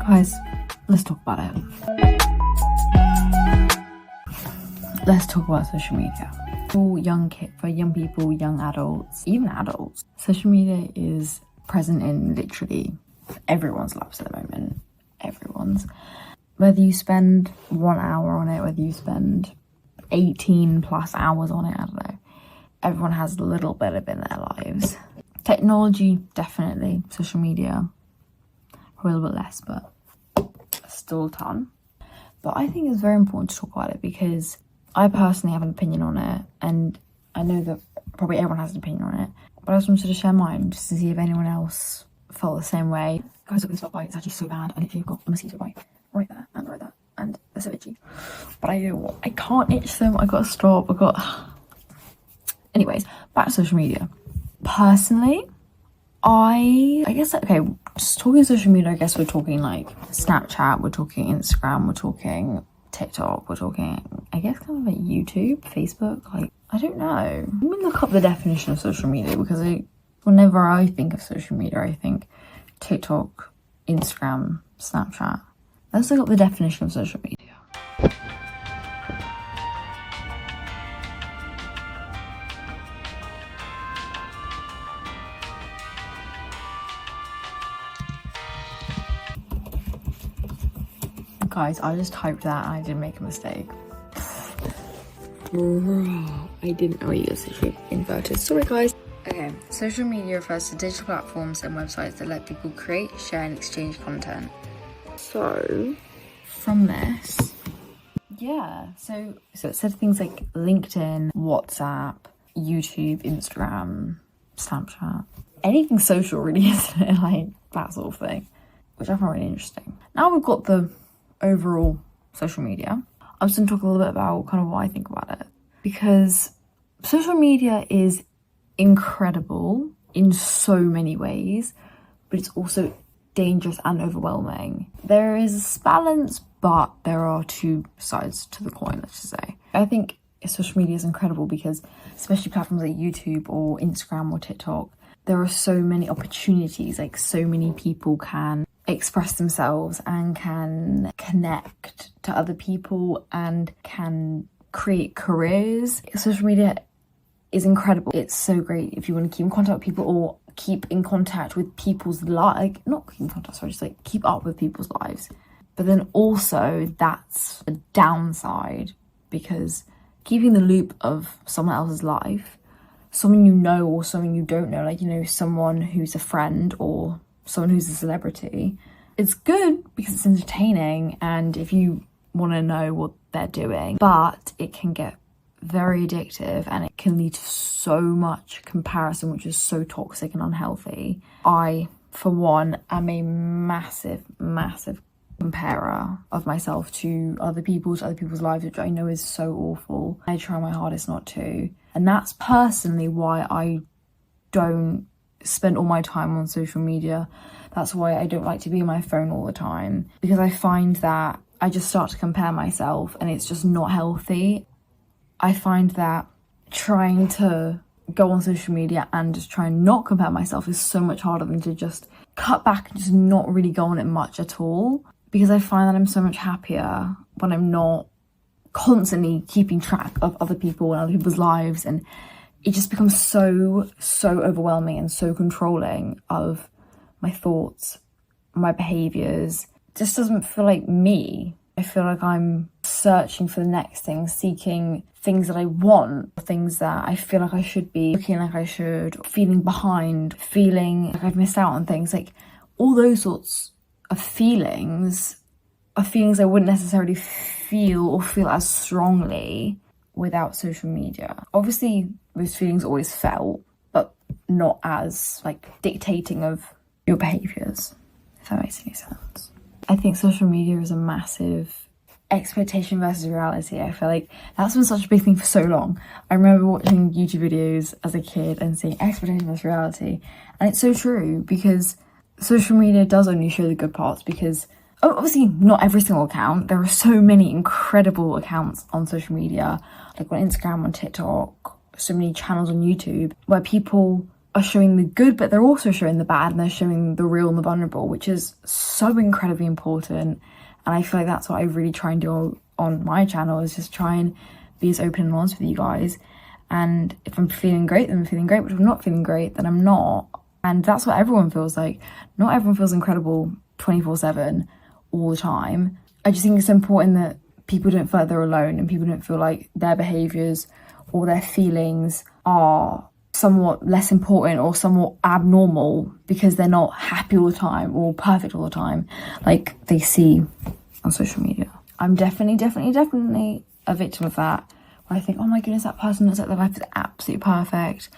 Guys, let's talk about it. Let's talk about social media. For young people, young adults, even adults, social media is present in literally everyone's lives at the moment. Everyone's. Whether you spend 1 hour on it, whether you spend 18 plus hours on it, I don't know. Everyone has a little bit of it in their lives. Technology, definitely. Social media, a little bit less, but still a ton. But I think it's very important to talk about it because I personally have an opinion on it, and I know that probably everyone has an opinion on it, but I just wanted to share mine just to see if anyone else felt the same way. Guys, look at this dog bite, it's actually so bad. I literally got a mosquito bite right there and right there, and they're so itchy. But I can't itch them, I gotta stop, Anyways, back to social media. Personally, I guess, okay, just talking social media, I guess we're talking like Snapchat, we're talking Instagram, we're talking TikTok, we're talking, I guess, kind of like YouTube, Facebook, like, I don't know. Let me look up the definition of social media because whenever I think of social media, I think TikTok, Instagram, Snapchat. Let's look up the definition of social media. Guys, I just typed that and I didn't make a mistake. I didn't know you guys actually inverted. Sorry, guys. Okay, social media refers to digital platforms and websites that let people create, share, and exchange content. So, from this, yeah. So it said things like LinkedIn, WhatsApp, YouTube, Instagram, Snapchat, anything social, really, isn't it? Like that sort of thing, which I find really interesting. Now we've got the overall social media. I'm just going to talk a little bit about kind of what I think about it, because social media is incredible in so many ways, but it's also dangerous and overwhelming. There is this balance, but there are two sides to the coin, let's just say. I think social media is incredible because, especially platforms like YouTube or Instagram or TikTok, there are so many opportunities, like so many people can express themselves and can connect to other people and can create careers. Social media is incredible. It's so great if you want to keep in contact with people or keep in contact with people's lives, not keep in contact, sorry, just like keep up with people's lives. But then also that's a downside, because keeping the loop of someone else's life, someone you know or someone you don't know, like, you know, someone who's a friend or someone who's a celebrity, it's good because it's entertaining and if you want to know what they're doing, but it can get very addictive and it can lead to so much comparison, which is so toxic and unhealthy. I, for one, am a massive comparer of myself to other people's lives, which I know is so awful. I try my hardest not to, and that's personally why I don't spend all my time on social media. That's why I don't like to be on my phone all the time, because I find that I just start to compare myself and it's just not healthy. I find that trying to go on social media and just try and not compare myself is so much harder than to just cut back and just not really go on it much at all, because I find that I'm so much happier when I'm not constantly keeping track of other people and other people's lives, and it just becomes so overwhelming and so controlling of my thoughts, my behaviors. It just doesn't feel like me. I feel like I'm searching for the next thing, seeking things that I want, things that I feel like I should be, looking like I should, feeling behind, feeling like I've missed out on things. Like all those sorts of feelings are feelings I wouldn't necessarily feel as strongly without social media. Obviously, those feelings always felt, but not as like dictating of your behaviours, if that makes any sense. I think social media is a massive expectation versus reality. I feel like that's been such a big thing for so long. I remember watching YouTube videos as a kid and seeing expectation versus reality, and it's so true, because social media does only show the good parts, because obviously not every single account. There are so many incredible accounts on social media, like on Instagram, on TikTok, so many channels on YouTube where people are showing the good, but they're also showing the bad, and they're showing the real and the vulnerable, which is so incredibly important. And I feel like that's what I really try and do on my channel, is just try and be as open and honest with you guys. And if I'm feeling great, then I'm feeling great, but if I'm not feeling great, then I'm not. And that's what everyone feels like. Not everyone feels incredible 24/7 all the time. I just think it's important that people don't feel like they're alone, and people don't feel like their behaviours or their feelings are somewhat less important or somewhat abnormal because they're not happy all the time or perfect all the time like they see on social media. I'm definitely a victim of that, where I think, oh my goodness, that person looks like their life is absolutely perfect.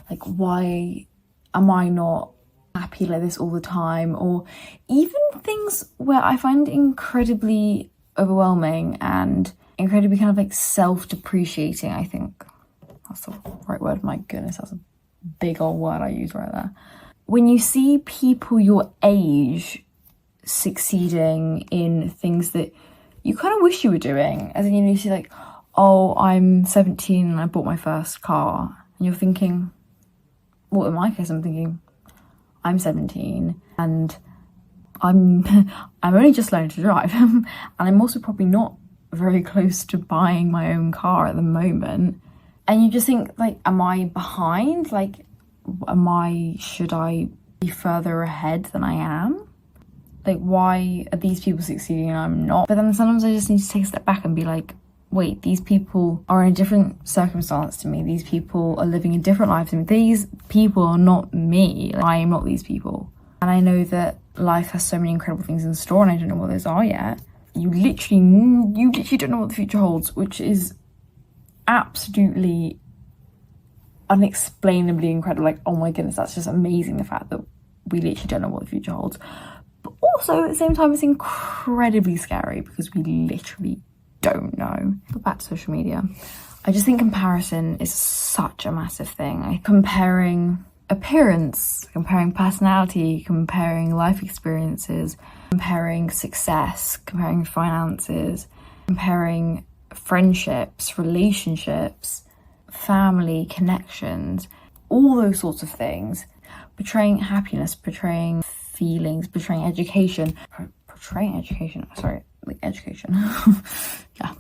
Like, why am I not happy like this all the time? Or even things where I find it incredibly overwhelming and incredibly kind of like self-depreciating, I think. That's the right word. My goodness, that's a big old word I use right there. When you see people your age succeeding in things that you kind of wish you were doing, as in, you see like, oh, I'm 17 and I bought my first car, and you're thinking, well, in my case, I'm thinking, I'm 17 and I'm only just learning to drive, and I'm also probably not very close to buying my own car at the moment. And you just think, like, am I behind? Like, should I be further ahead than I am? Like, why are these people succeeding and I'm not? But then sometimes I just need to take a step back and be like, wait, these people are in a different circumstance to me. These people are living a different life to me. These people are not me. Like, I am not these people. And I know that life has so many incredible things in store, and I don't know what those are yet. You literally don't know what the future holds, which is absolutely unexplainably incredible. Like, oh my goodness, that's just amazing, the fact that we literally don't know what the future holds. But also at the same time, it's incredibly scary because we literally don't know. But back to social media, I just think comparison is such a massive thing. Comparing appearance, comparing personality, comparing life experiences, comparing success, comparing finances, comparing friendships, relationships, family, connections, all those sorts of things. Portraying happiness, portraying feelings, portraying education. Yeah.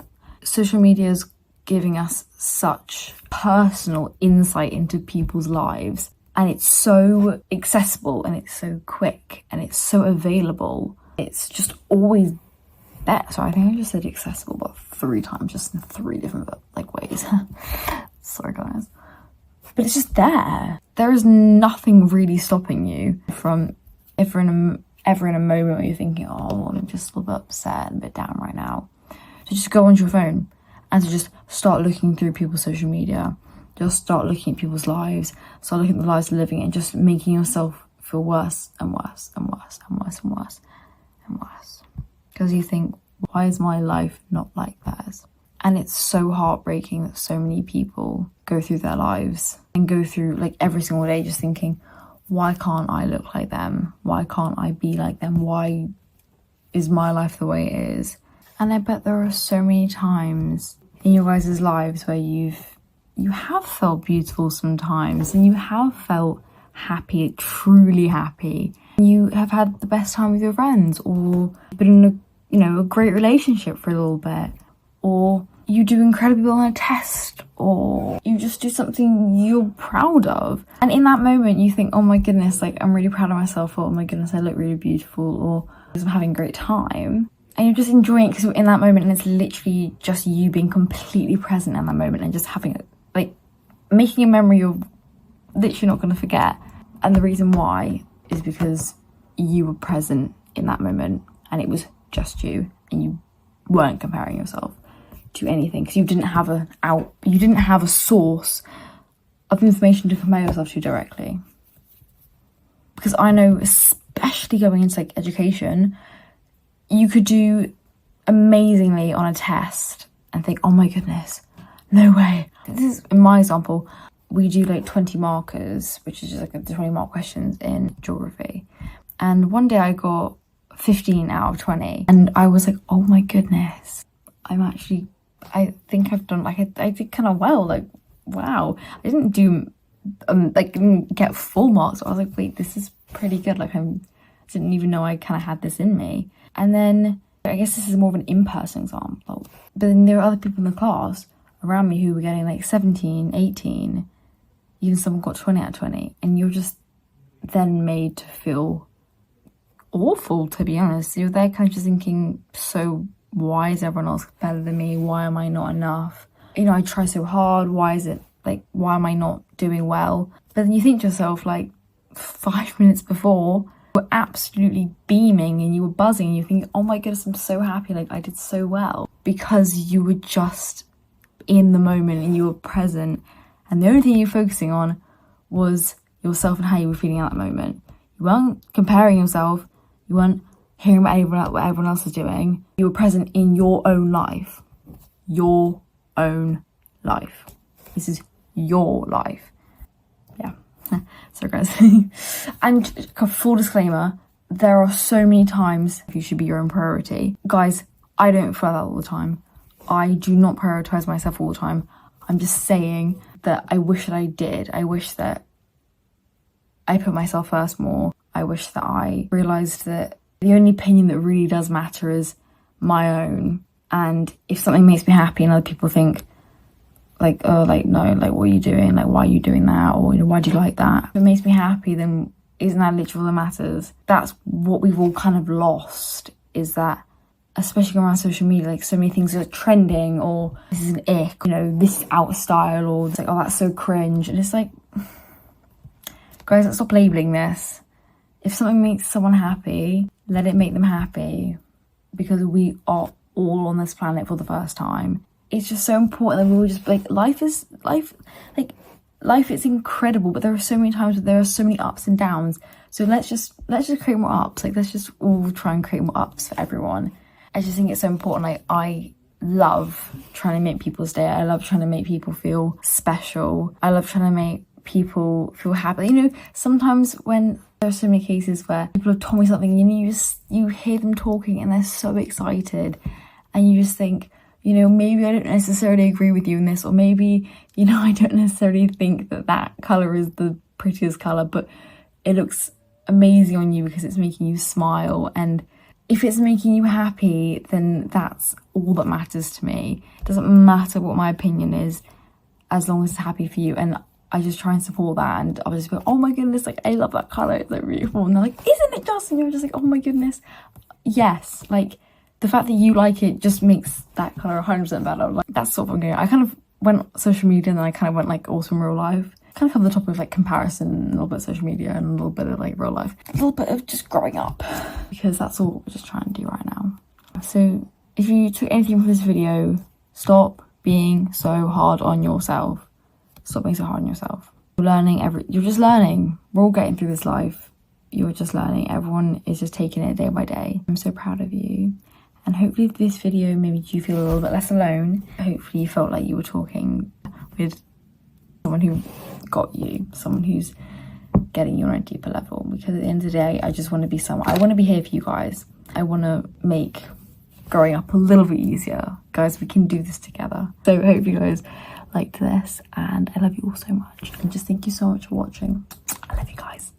Social media is giving us such personal insight into people's lives, and it's so accessible, and it's so quick, and it's so available. It's just always there. So I think I just said accessible about 3 times, just in 3 different ways. Sorry guys. But it's just there. There is nothing really stopping you from, ever in a moment where you're thinking, oh, I'm just a little bit upset and a bit down right now, to just go onto your phone and to just start looking through people's social media. Just start looking at people's lives, start looking at the lives they're living, and just making yourself feel worse and worse and worse and worse and worse and worse. Because you think, why is my life not like theirs? And it's so heartbreaking that so many people go through their lives and go through like every single day just thinking, why can't I look like them? Why can't I be like them? Why is my life the way it is? And I bet there are so many times in your guys' lives where you have felt beautiful sometimes, and you have felt happy, truly happy. You have had the best time with your friends, or been in a great relationship for a little bit, or you do incredibly well on a test, or you just do something you're proud of. And in that moment you think, oh my goodness, like, I'm really proud of myself, or oh my goodness, I look really beautiful, or I'm having a great time. And you're just enjoying it because you're in that moment, and it's literally just you being completely present in that moment and just having making a memory you're literally not going to forget. And the reason why is because you were present in that moment, and it was just you, and you weren't comparing yourself to anything, because you didn't have a source of information to compare yourself to directly. Because I know, especially going into education, you could do amazingly on a test and think, oh my goodness, no way. This is, in my example, we do 20 markers, which is just 20 mark questions in geography. And one day I got 15 out of 20, and I was like, oh my goodness, I think I've done, I did kind of well, wow. I didn't do like didn't get full marks. I was like, wait, this is pretty good. Like I didn't even know I kind of had this in me. And then I guess this is more of an in-person example. But then there are other people in the class around me who were getting like 17, 18, even someone got 20 out of 20. And you're just then made to feel awful, to be honest. You're there kind of just thinking, so why is everyone else better than me? Why am I not enough? You know, I try so hard. Why am I not doing well? But then you think to yourself, like 5 minutes before, you were absolutely beaming and you were buzzing and you think, oh my goodness, I'm so happy, like I did so well, because you were just in the moment and you were present, and the only thing you were focusing on was yourself and how you were feeling at that moment. You weren't comparing yourself, you weren't hearing about what everyone else is doing. You were present in your own life. Your own life. This is your life. Yeah. So guys, and full disclaimer, there are so many times you should be your own priority. Guys, I don't feel that all the time. I do not prioritize myself all the time. I'm just saying that I wish that I did. I wish that I put myself first more. I wish that I realized that the only opinion that really does matter is my own. And if something makes me happy and other people think like, oh, like, no, like, what are you doing? Like, why are you doing that? Or, you know, why do you like that? If it makes me happy, then isn't that literally all that matters? That's what we've all kind of lost, is that, especially around social media, like so many things are trending, or this is an ick, you know, this is out of style, or it's like, oh, that's so cringe. And it's like, guys, let's stop labeling this. If something makes someone happy, let it make them happy, because we are all on this planet for the first time. It's just so important that we all just, like, life is incredible, but there are so many times where there are so many ups and downs. So let's just create more ups. Like, let's just all try and create more ups for everyone. I just think it's so important. Like, I love trying to make people's day. I love trying to make people feel special. I love trying to make people feel happy. You know, sometimes when there are so many cases where people have told me something, you hear them talking and they're so excited, and you just think, you know, maybe I don't necessarily agree with you in this, or maybe, you know, I don't necessarily think that colour is the prettiest colour, but it looks amazing on you because it's making you smile. And if it's making you happy, then that's all that matters to me. It doesn't matter what my opinion is, as long as it's happy for you. And I just try and support that, and I'll just go, oh my goodness, like, I love that colour, it's like beautiful. And they're like, isn't it just? And you're just like, oh my goodness. Yes, like, the fact that you like it just makes that colour 100% better. Like, that's sort of, I kind of went social media, and then I kind of went like also in real life. Kind of cover the topic of like comparison, a little bit of social media, and a little bit of like real life. A little bit of just growing up, because that's all we're just trying to do right now. So if you took anything from this video, stop being so hard on yourself. Stop being so hard on yourself. You're just learning. We're all getting through this life. You're just learning. Everyone is just taking it day by day. I'm so proud of you. And hopefully this video made you feel a little bit less alone. Hopefully you felt like you were talking with someone who got you, someone who's getting you on a deeper level. Because at the end of the day, I just want to be someone. I want to be here for you guys. I want to make growing up a little bit easier. Guys, we can do this together. So I hope you guys liked this, and I love you all so much. And just thank you so much for watching. I love you guys.